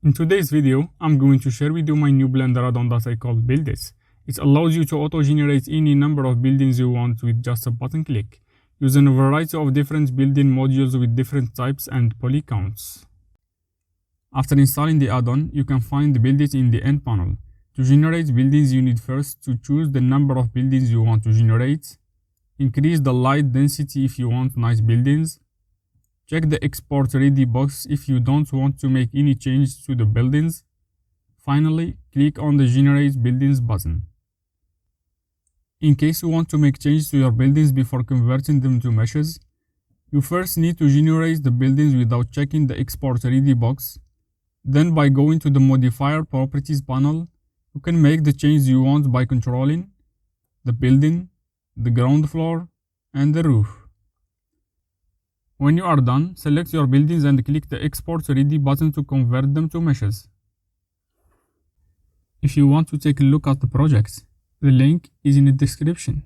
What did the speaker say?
In today's video, I'm going to share with you my new Blender add-on that I call BuildIt. It allows you to auto-generate any number of buildings you want with just a button click, using a variety of different building modules with different types and polycounts. After installing the add-on, you can find BuildIt in the end panel. To generate buildings, you need first to choose the number of buildings you want to generate, increase the light density if you want nice buildings, check the export ready box if you don't want to make any changes to the buildings. Finally, click on the generate buildings button. In case you want to make changes to your buildings before converting them to meshes, you first need to generate the buildings without checking the export ready box. Then by going to the modifier properties panel, you can make the changes you want by controlling the building, the ground floor, and the roof. When you are done, select your buildings and click the Export Ready button to convert them to meshes. If you want to take a look at the project, the link is in the description.